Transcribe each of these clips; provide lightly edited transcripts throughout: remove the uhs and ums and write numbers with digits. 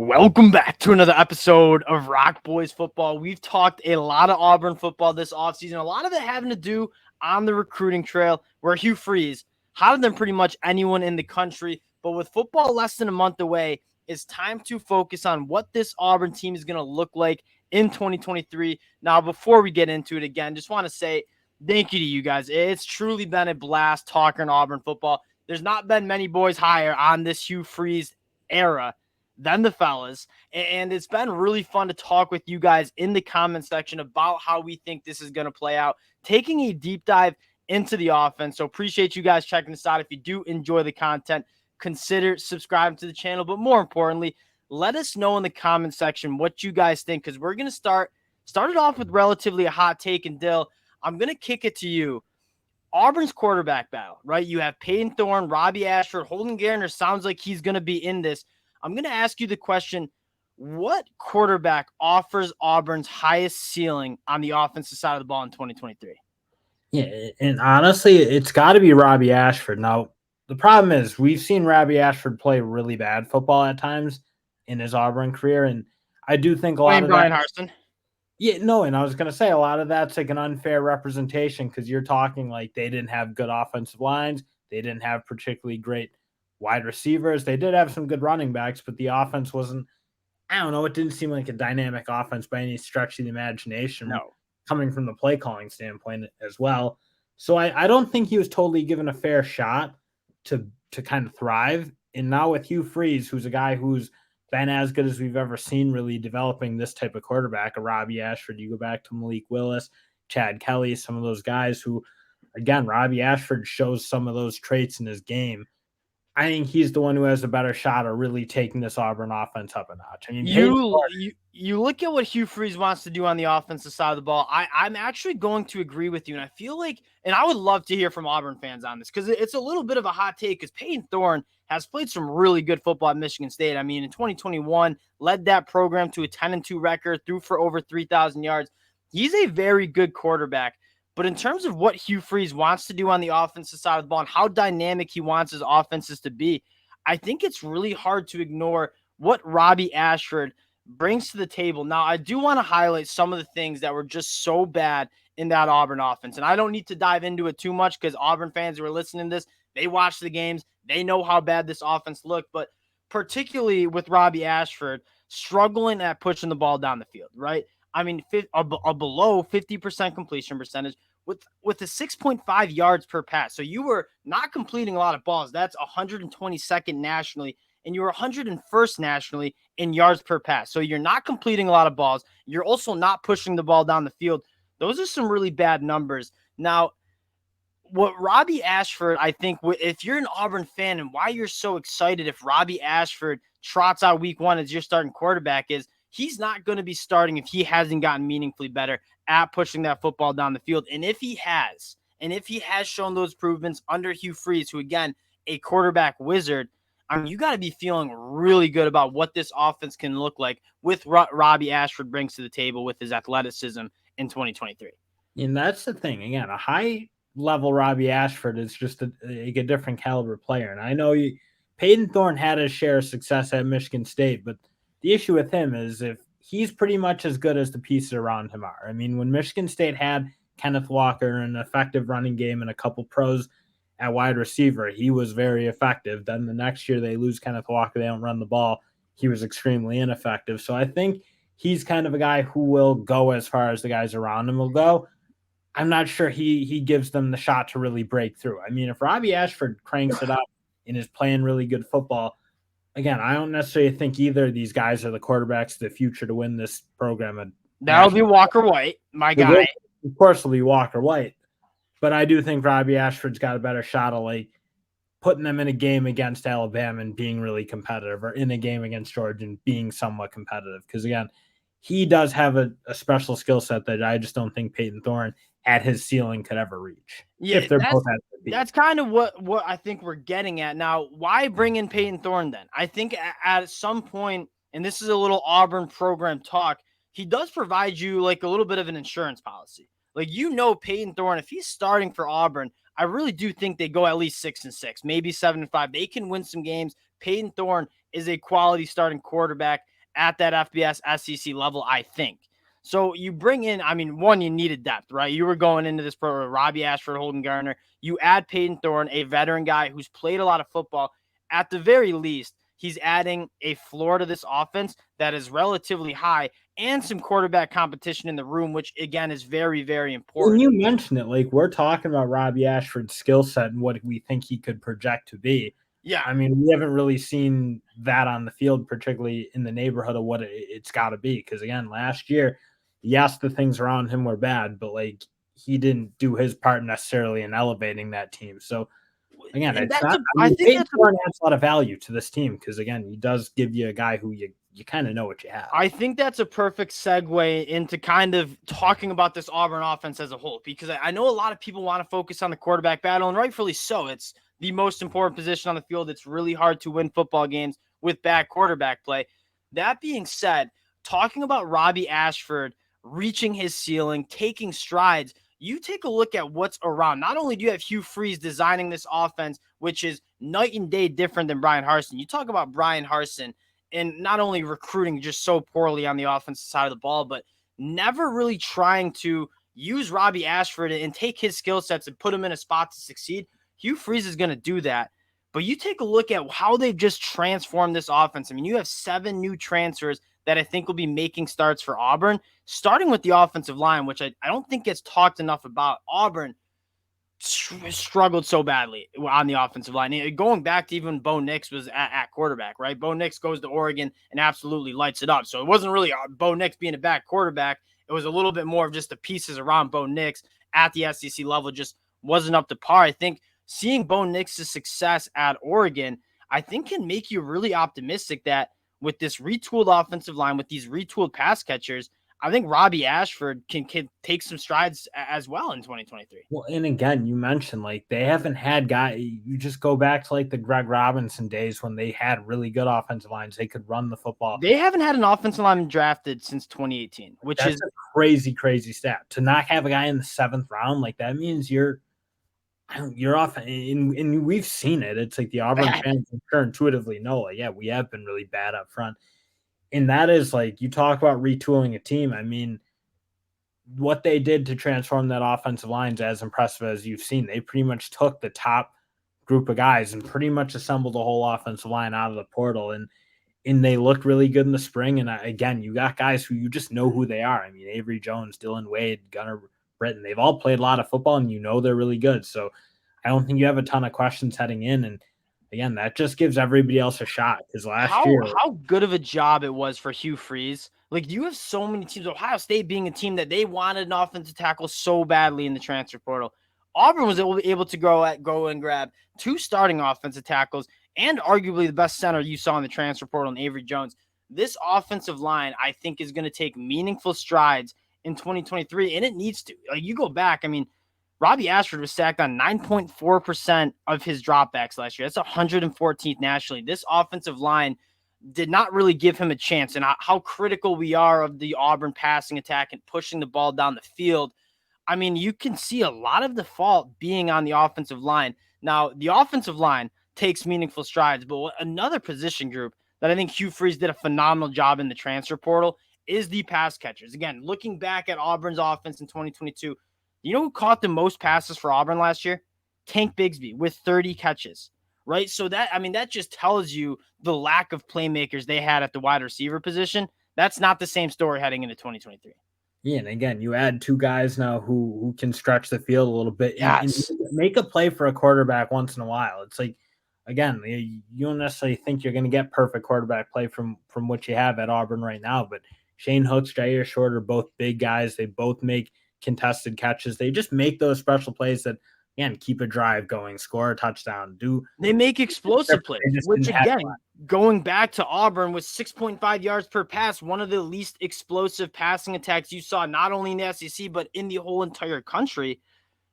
Welcome back to another episode of Rock Boys Football. We've talked a lot of Auburn football this offseason, a lot of it having to do on the recruiting trail where Hugh Freeze, hotter than pretty much anyone in the country. But with football less than a month away, it's time to focus on what this Auburn team is going to look like in 2023. Now, before we get into it again, just want to say thank you to you guys. It's truly been a blast talking Auburn football. There's not been many boys higher on this Hugh Freeze era than the fellas, and it's been really fun to talk with you guys in the comment section about how we think this is going to play out, taking a deep dive into the offense. So appreciate you guys checking this out. If you do enjoy the content, consider subscribing to the channel, but more importantly, let us know in the comment section what you guys think, because we're going to start it off with relatively a hot take. And Dill, I'm going to kick it to you. Auburn's quarterback battle, right? You have Payton Thorne, Robby Ashford, Holden Geriner sounds like he's going to be in this. I'm going to ask you the question, what quarterback offers Auburn's highest ceiling on the offensive side of the ball in 2023? Yeah, and honestly, it's got to be Robby Ashford. Now, the problem is we've seen Robby Ashford play really bad football at times in his Auburn career, and I do think a lot of Brian that. Harsin. Yeah, no, and I was going to say a lot of that's like an unfair representation because you're talking like they didn't have good offensive lines. They didn't have particularly great wide receivers. They did have some good running backs, but the offense wasn't, I don't know, it didn't seem like a dynamic offense by any stretch of the imagination. No. Coming from the play calling standpoint as well. So I don't think he was totally given a fair shot to kind of thrive. And now with Hugh Freeze, who's a guy who's been as good as we've ever seen really developing this type of quarterback, a Robby Ashford, you go back to Malik Willis, Chad Kelly, some of those guys who, again, Robby Ashford shows some of those traits in his game. I think he's the one who has a better shot of really taking this Auburn offense up a notch. I mean, you look at what Hugh Freeze wants to do on the offensive side of the ball. I'm actually going to agree with you, and I feel like, and I would love to hear from Auburn fans on this because it's a little bit of a hot take because Peyton Thorne has played some really good football at Michigan State. I mean, in 2021, led that program to a 10-2 record, threw for over 3,000 yards. He's a very good quarterback. But in terms of what Hugh Freeze wants to do on the offensive side of the ball and how dynamic he wants his offenses to be, I think it's really hard to ignore what Robby Ashford brings to the table. Now, I do want to highlight some of the things that were just so bad in that Auburn offense. And I don't need to dive into it too much because Auburn fans who are listening to this, they watch the games. They know how bad this offense looked. But particularly with Robby Ashford struggling at pushing the ball down the field, right? I mean, a below 50% completion percentage with a 6.5 yards per pass. So you were not completing a lot of balls. That's 122nd nationally, and you were 101st nationally in yards per pass. So you're not completing a lot of balls. You're also not pushing the ball down the field. Those are some really bad numbers. Now, what Robby Ashford, I think, if you're an Auburn fan and why you're so excited if Robby Ashford trots out week one as your starting quarterback is he's not going to be starting if he hasn't gotten meaningfully better at pushing that football down the field. And if he has shown those improvements under Hugh Freeze, who, again, a quarterback wizard, I mean, you got to be feeling really good about what this offense can look like with Robby Ashford brings to the table with his athleticism in 2023. And that's the thing. Again, a high-level Robby Ashford is just a different caliber player. And I know Payton Thorne had his share of success at Michigan State, but the issue with him is if he's pretty much as good as the pieces around him are. I mean, when Michigan State had Kenneth Walker, an effective running game, and a couple pros at wide receiver, he was very effective. Then the next year they lose Kenneth Walker, they don't run the ball. He was extremely ineffective. So I think he's kind of a guy who will go as far as the guys around him will go. I'm not sure he gives them the shot to really break through. I mean, if Robby Ashford cranks it up and is playing really good football, again, I don't necessarily think either of these guys are the quarterbacks of the future to win this program. That'll be Walker White, my guy. Of course, it'll be Walker White. But I do think Robby Ashford's got a better shot of like putting them in a game against Alabama and being really competitive, or in a game against Georgia and being somewhat competitive. Because, again, he does have a special skill set that I just don't think Payton Thorne at his ceiling could ever reach. Yeah, that's kind of what I think we're getting at. Now, why bring in Payton Thorne then? I think at some point, and this is a little Auburn program talk, he does provide you like a little bit of an insurance policy. Like, Payton Thorne, if he's starting for Auburn, I really do think they go at least 6-6, maybe 7-5. They can win some games. Payton Thorne is a quality starting quarterback at that FBS SEC level, I think. So you bring in, I mean, one, you needed depth, right? You were going into this program, Robby Ashford, Holden Geriner. You add Payton Thorne, a veteran guy who's played a lot of football. At the very least, he's adding a floor to this offense that is relatively high and some quarterback competition in the room, which, again, is very, very important. When you mention it, like, we're talking about Robby Ashford's skill set and what we think he could project to be. Yeah. I mean, we haven't really seen that on the field, particularly in the neighborhood of what it's got to be. Because, again, last year, yes, the things around him were bad, but, like, he didn't do his part necessarily in elevating that team. So, again, And it's that's not. I think Peyton that's Thorne adds a lot of value to this team because, again, he does give you a guy who you kind of know what you have. I think that's a perfect segue into kind of talking about this Auburn offense as a whole, because I know a lot of people want to focus on the quarterback battle, and rightfully so. It's the most important position on the field. It's really hard to win football games with bad quarterback play. That being said, talking about Robby Ashford reaching his ceiling, taking strides, you take a look at what's around. Not only do you have Hugh Freeze designing this offense, which is night and day different than Brian Harsin. You talk about Brian Harsin and not only recruiting just so poorly on the offensive side of the ball, but never really trying to use Robby Ashford and take his skill sets and put him in a spot to succeed. Hugh Freeze is going to do that. But you take a look at how they've just transformed this offense. I mean, you have 7 new transfers that I think will be making starts for Auburn, starting with the offensive line, which I don't think gets talked enough about. Auburn struggled so badly on the offensive line. Going back to even Bo Nix was at quarterback, right? Bo Nix goes to Oregon and absolutely lights it up. So it wasn't really Bo Nix being a bad quarterback. It was a little bit more of just the pieces around Bo Nix at the SEC level just wasn't up to par. I think seeing Bo Nix's success at Oregon, I think can make you really optimistic that with this retooled offensive line, with these retooled pass catchers, I think Robby Ashford can take some strides as well in 2023. Well, and again, you mentioned like they haven't had guys. You just go back to like the Greg Robinson days when they had really good offensive lines. They could run the football. They haven't had an offensive lineman drafted since 2018, which That's is a crazy, crazy stat. To not have a guy in the 7th round, like that means you're off. And we've seen it. It's like the Auburn fans sure intuitively know, like, yeah, we have been really bad up front. And that is like, you talk about retooling a team. I mean, what they did to transform that offensive line is as impressive as you've seen. They pretty much took the top group of guys and pretty much assembled the whole offensive line out of the portal. And they looked really good in the spring. And again, you got guys who you just know who they are. I mean, Avery Jones, Dylan Wade, Gunnar Britton, they've all played a lot of football and you know they're really good. So I don't think you have a ton of questions heading in. And again, that just gives everybody else a shot. Because last year, how good of a job it was for Hugh Freeze. Like, you have so many teams, Ohio State being a team that they wanted an offensive tackle so badly in the transfer portal. Auburn was able to go and grab 2 starting offensive tackles and arguably the best center you saw in the transfer portal in Avery Jones. This offensive line, I think, is going to take meaningful strides in 2023, and it needs to. Like, you go back, I mean, Robby Ashford was sacked on 9.4% of his dropbacks last year. That's 114th nationally. This offensive line did not really give him a chance, and how critical we are of the Auburn passing attack and pushing the ball down the field. I mean, you can see a lot of the fault being on the offensive line. Now, the offensive line takes meaningful strides, but another position group that I think Hugh Freeze did a phenomenal job in the transfer portal is the pass catchers. Again, looking back at Auburn's offense in 2022, you know who caught the most passes for Auburn last year? Tank Bigsby with 30 catches. Right. So that just tells you the lack of playmakers they had at the wide receiver position. That's not the same story heading into 2023. Yeah, and again, you add 2 guys now who can stretch the field a little bit and make a play for a quarterback once in a while. It's like, again, you don't necessarily think you're going to get perfect quarterback play from what you have at Auburn right now, but Shane Hooks, Jair Short are both big guys. They both make contested catches. They just make those special plays that, again, keep a drive going, score a touchdown. They make explosive plays, which, again, going back to Auburn with 6.5 yards per pass, one of the least explosive passing attacks you saw not only in the SEC but in the whole entire country.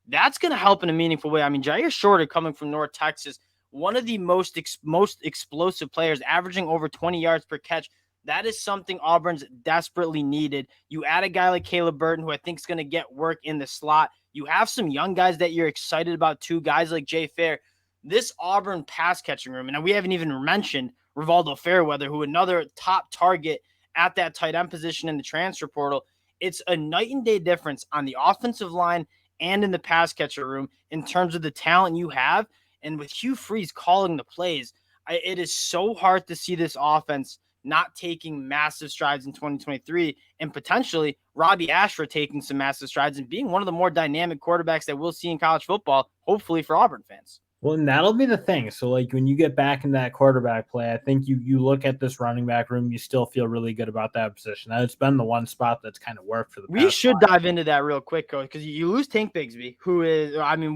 That's going to help in a meaningful way. I mean, Jair Shorter, coming from North Texas, one of the most explosive players, averaging over 20 yards per catch. That is something Auburn's desperately needed. You add a guy like Caleb Burton, who I think is going to get work in the slot. You have some young guys that you're excited about too, guys like Jay Fair. This Auburn pass catching room, and we haven't even mentioned Rivaldo Fairweather, who another top target at that tight end position in the transfer portal. It's a night and day difference on the offensive line and in the pass catcher room in terms of the talent you have. And with Hugh Freeze calling the plays, it is so hard to see this offense not taking massive strides in 2023 and potentially Robby Ashford taking some massive strides and being one of the more dynamic quarterbacks that we'll see in college football, hopefully for Auburn fans. Well, and that'll be the thing. So, like, when you get back in that quarterback play, I think you look at this running back room, you still feel really good about that position. It's been the one spot that's kind of worked for the past. We should dive into that real quick, Coach, because you lose Tank Bigsby, who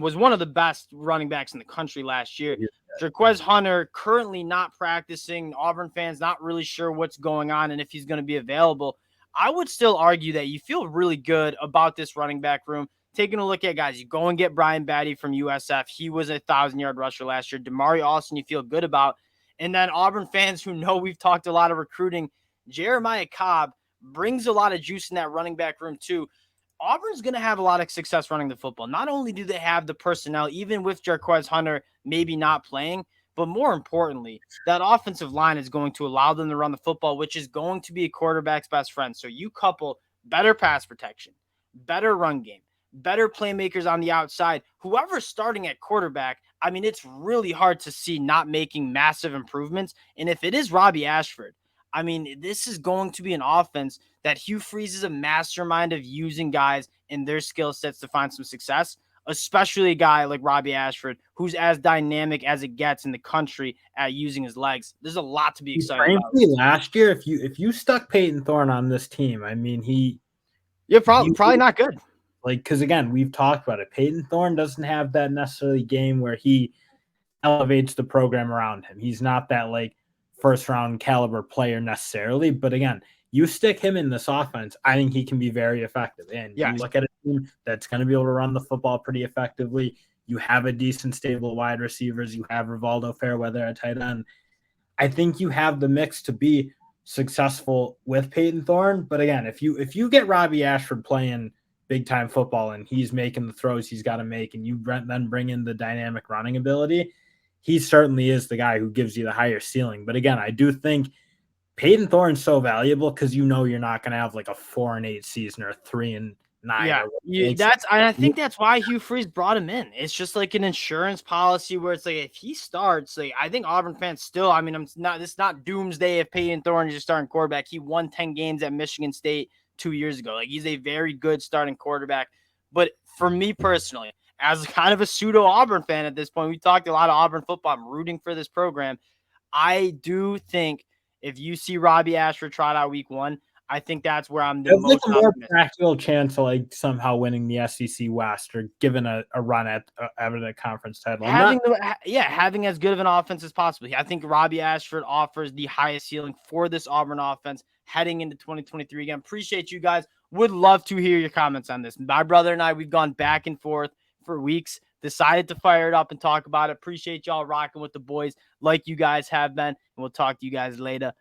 was one of the best running backs in the country last year. Jarquez Hunter currently not practicing. Auburn fans not really sure what's going on and if he's going to be available. I would still argue that you feel really good about this running back room. Taking a look at guys, you go and get Brian Batty from USF. He was a 1,000-yard rusher last year. Damari Austin, you feel good about. And then Auburn fans who know we've talked a lot of recruiting, Jeremiah Cobb brings a lot of juice in that running back room too. Auburn's going to have a lot of success running the football. Not only do they have the personnel, even with Jarquez Hunter maybe not playing, but more importantly, that offensive line is going to allow them to run the football, which is going to be a quarterback's best friend. So you couple better pass protection, better run game, better playmakers on the outside, whoever's starting at quarterback. I mean, it's really hard to see not making massive improvements. And if it is Robby Ashford, I mean, this is going to be an offense that Hugh Freeze is a mastermind of using guys in their skill sets to find some success, especially a guy like Robby Ashford, who's as dynamic as it gets in the country at using his legs. There's a lot to be excited about. Last year, if you stuck Peyton Thorne on this team, I mean, probably not good. Like, because again, we've talked about it. Peyton Thorne doesn't have that necessarily game where he elevates the program around him. He's not that like first round caliber player necessarily, but again, you stick him in this offense, I think he can be very effective. And you look at a team that's going to be able to run the football pretty effectively. You have a decent stable wide receivers. You have Rivaldo Fairweather at tight end. I think you have the mix to be successful with Peyton Thorne. But again, if you get Robby Ashford playing big time football and he's making the throws he's got to make, and you then bring in the dynamic running ability, he certainly is the guy who gives you the higher ceiling. But again, I do think Peyton Thorne's so valuable because you're not going to have like a 4-8 season or 3-9. Yeah, I think that's why Hugh Freeze brought him in. It's just like an insurance policy where it's like if he starts, like I think Auburn fans still. I mean, it's not doomsday if Peyton Thorne is your starting quarterback. He won 10 games at Michigan State 2 years ago. Like he's a very good starting quarterback. But for me personally, as kind of a pseudo Auburn fan at this point, we talked a lot of Auburn football. I'm rooting for this program. I do think if you see Robby Ashford trot out week 1, I think that's where I'm the most like a more practical chance of like somehow winning the SEC West or giving a run at a conference title. Having as good of an offense as possible. I think Robby Ashford offers the highest ceiling for this Auburn offense heading into 2023. Again, appreciate you guys. Would love to hear your comments on this. My brother and I, we've gone back and forth for weeks, decided to fire it up and talk about it. Appreciate y'all rocking with the boys like you guys have been, and we'll talk to you guys later.